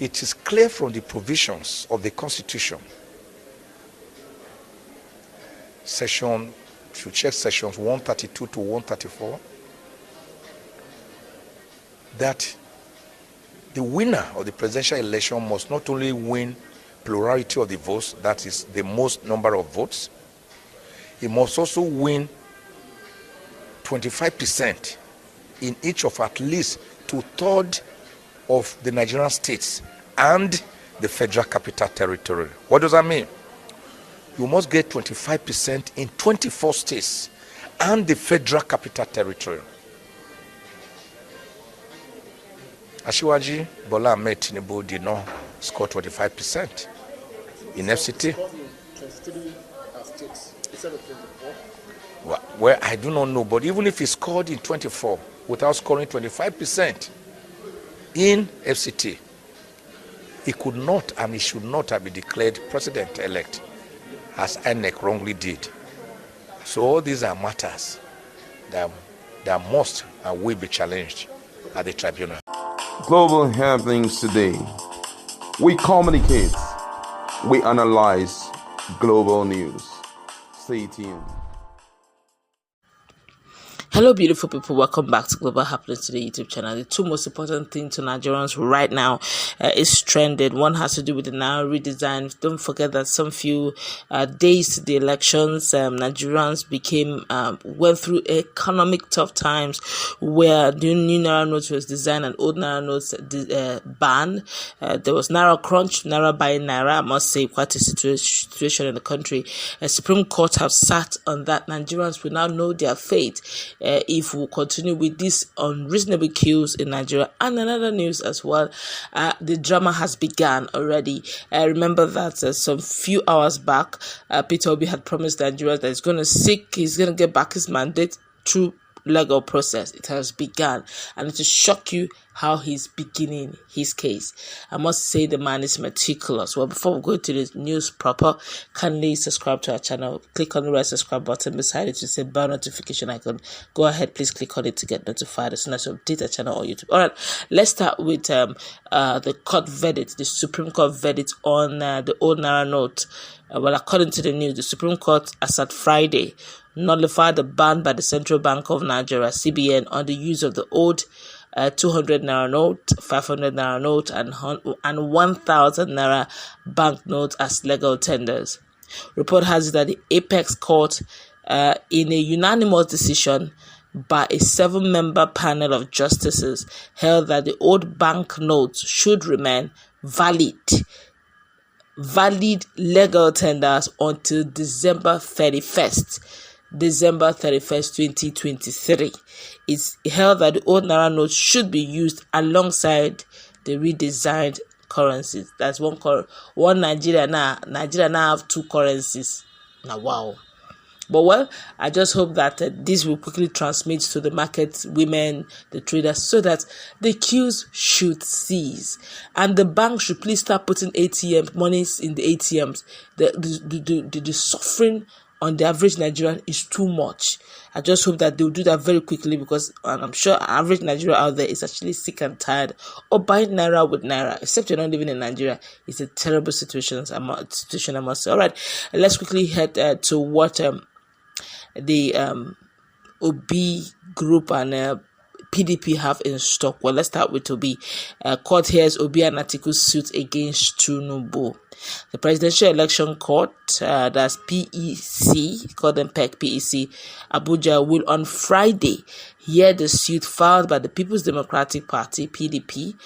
It is clear from the provisions of the Constitution, should check sections 132 to 134, that the winner of the presidential election must not only win plurality of the votes, that is the most number of votes, he must also win 25% in each of at least 2/3 of the Nigerian states and the Federal Capital Territory. What does that mean? You must get 25% in 24 states and the Federal Capital Territory. Asiwaju Bola Ahmed Tinubu did not score 25% in FCT. Well, I do not know, but even if he scored in 24 without scoring 25% in FCT, he could not and he should not have been declared president-elect, as INEC wrongly did. So all these are matters that must and will be challenged at the tribunal. Global happenings today. We communicate, we analyze global news. Stay tuned. Hello, beautiful people. Welcome back to Global Happenings Today YouTube channel. The two most important things to Nigerians right now is trending. One has to do with the Naira redesign. Don't forget that some few days to the elections, Nigerians went through economic tough times where the new Naira note was designed and old Naira notes banned. There was Naira crunch, Naira buying Naira. I must say, quite a situation in the country. A Supreme Court have sat on that. Nigerians will now know their fate if we continue with these unreasonable queues in Nigeria. And another news as well, the drama has begun already. Remember that some few hours back, Peter Obi had promised Nigeria that he's going to get back his mandate through legal process. It has begun, and it will shock you how he's beginning his case. I must say the man is meticulous. Well, before we go to the news proper, kindly subscribe to our channel. Click on the red subscribe button beside it to say bell notification icon. Go ahead, please click on it to get notified as soon as we update our channel or YouTube. All right, let's start with the court verdict, the Supreme Court verdict on the old Naira note. Well, according to the news, the Supreme Court, as at Friday, nullified the ban by the Central Bank of Nigeria, CBN, on the use of the old 200 Naira note, 500 Naira note, and 1,000 Naira banknotes as legal tenders. Report has it that the Apex Court, in a unanimous decision by a 7-member panel of justices, held that the old banknotes should remain valid legal tenders until December 31st, 2023. It's held that the old Naira notes should be used alongside the redesigned currencies. That's one Nigeria now. Nigeria now have two currencies. Now, wow. But well, I just hope that this will quickly transmit to the market women, the traders, so that the queues should cease. And the bank should please start putting ATM monies in the ATMs. The suffering on the average Nigerian is too much. I just hope that they'll do that very quickly, because I'm sure average Nigerian out there is actually sick and tired of buying Naira with Naira. Except you're not living in Nigeria. It's a terrible situation, I must say. All right, let's quickly head to what the Obi group and PDP have in stock. Well, let's start with Obi. Court hears Obi and Atiku's suit against Tinubu. The Presidential Election Court, that's PEC, call them PEC, Abuja, will on Friday hear the suit filed by the People's Democratic Party, PDP,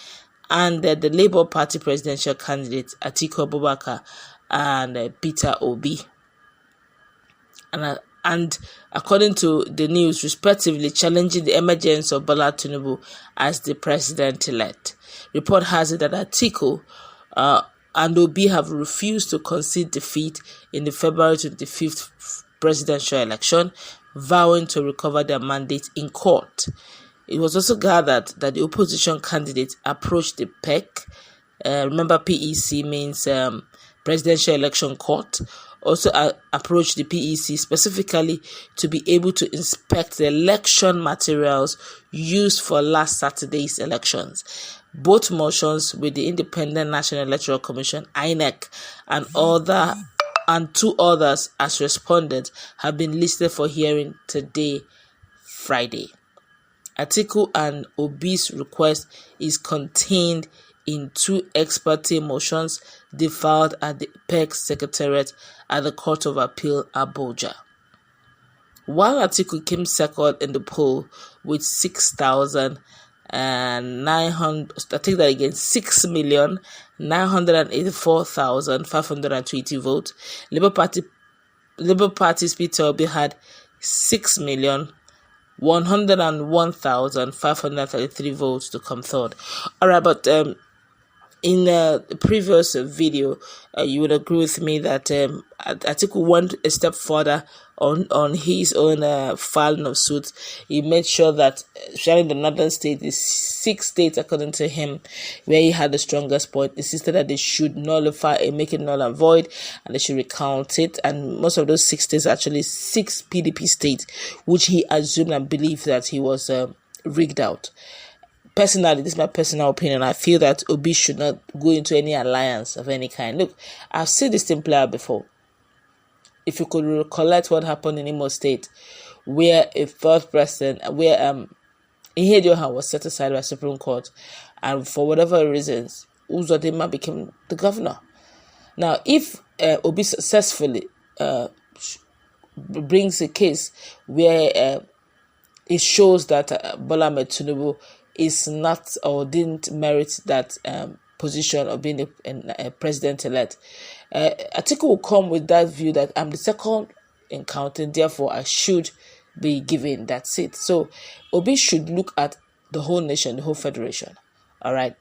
and the Labour Party presidential candidates Atiku Abubakar and Peter Obi. And according to the news, respectively, challenging the emergence of Bola Tinubu as the president-elect. Report has it that Atiku and Obi have refused to concede defeat in the February 25th presidential election, vowing to recover their mandate in court. It was also gathered that the opposition candidate approached the PEC. Remember, PEC means Presidential Election Court. Also approached the PEC specifically to be able to inspect the election materials used for last Saturday's elections. Both motions with the Independent National Electoral Commission (INEC) and two others as respondents have been listed for hearing today, Friday. Atiku and Obi's request is contained in two ex parte motions they filed at the PEC Secretariat at the Court of Appeal, Abuja. While Atiku came second in the poll with 6,984,520 votes, Labour Party's Peter Obi had 6,101,533 votes to come third. Alright, but in the previous video, you would agree with me that Atiku went a step further on his own filing of suit. He made sure that, especially in the northern state, the 6 states, according to him, where he had the strongest point, insisted that they should nullify and make it null and void, and they should recount it. And most of those 6 states, actually 6 PDP states, which he assumed and believed that he was rigged out. Personally, this is my personal opinion, I feel that Obi should not go into any alliance of any kind. Look, I've seen this thing play out before. If you could recollect what happened in Imo State, where a third president, where Ihedioha was set aside by Supreme Court, and for whatever reasons, Uzodinma became the governor. Now, if Obi successfully brings a case where it shows that Bola Ahmed Tinubu is not or didn't merit that position of being a president-elect, Atiku will come with that view that I'm the second in counting, therefore I should be given that seat. So Obi should look at the whole nation, the whole federation. All right.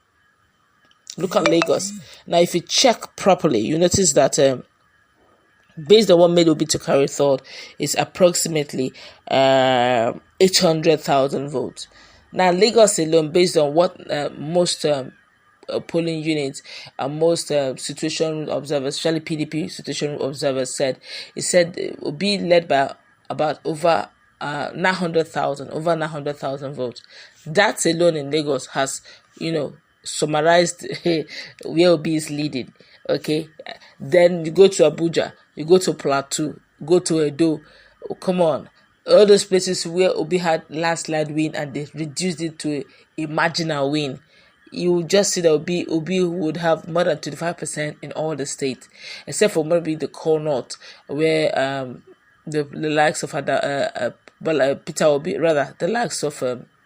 Look at Lagos. Now, if you check properly, you notice that based on what made Obi to carry third, is approximately 800,000 votes. Now, Lagos alone, based on what most polling units and most situation observers, especially PDP situation observers, said, it said it will be led by about over 900,000 votes. That alone in Lagos has, summarized where Obi is leading. Okay, then you go to Abuja, you go to Plateau, go to Edo. Oh, come on, all those places where Obi had landslide win and they reduced it to a marginal win, you just see that Obi would have more than 25% in all the states, except for maybe the core north, where the likes of Peter Obi, rather the likes of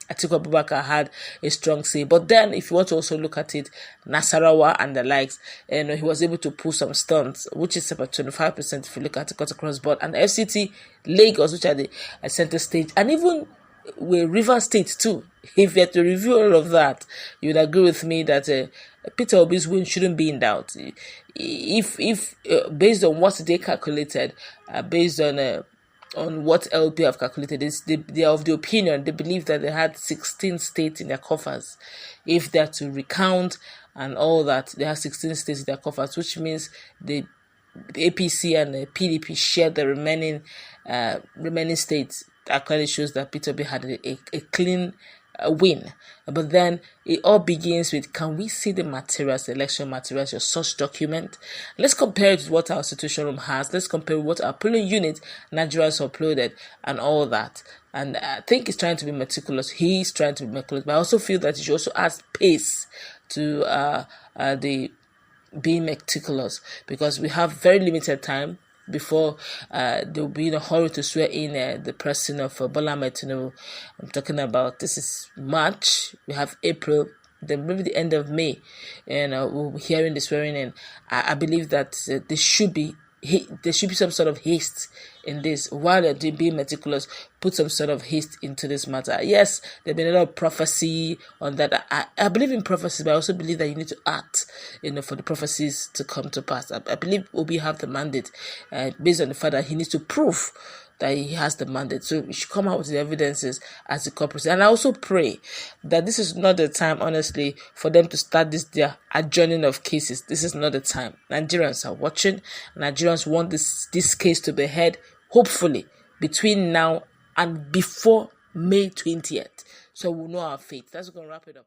Atiku Abubakar had a strong say. But then, if you want to also look at it, Nasarawa and the likes, he was able to pull some stunts, which is about 25% if you look at it across board. And FCT, Lagos, which are the center stage, and even with River State too. If you had to review all of that, you would agree with me that Peter Obi's win shouldn't be in doubt. If based on what they calculated, based on what LP have calculated, they are of the opinion, they believe that they had 16 states in their coffers. If they are to recount and all that, they have 16 states in their coffers, which means the APC and the PDP share the remaining states. That clearly shows that Peter Obi had a clean win. But then it all begins with, can we see the materials, the election materials, your source document? Let's compare it with what our situation room has. Let's compare what our polling unit, Nigerians uploaded, and all that. And I think he's trying to be meticulous. He's trying to be meticulous. But I also feel that he should also add pace to the being meticulous, because we have very limited time before they'll be in a hurry to swear in the person of Bola Ahmed Tinubu. I'm talking about, this is March, we have April, then maybe the end of May, and we'll be hearing the swearing in. I believe that there should be some sort of haste in this. While they're being meticulous, put some sort of haste into this matter. Yes, there's been a lot of prophecy on that. I believe in prophecies, but I also believe that you need to act, for the prophecies to come to pass. I believe Obi have the mandate, based on the fact that he needs to prove that he has the mandate. So we should come out with the evidences as the corporate. And I also pray that this is not the time, honestly, for them to start their adjourning of cases. This is not the time. Nigerians are watching. Nigerians want this case to be heard, hopefully, between now and before May 20th. So we'll know our fate. That's going to wrap it up.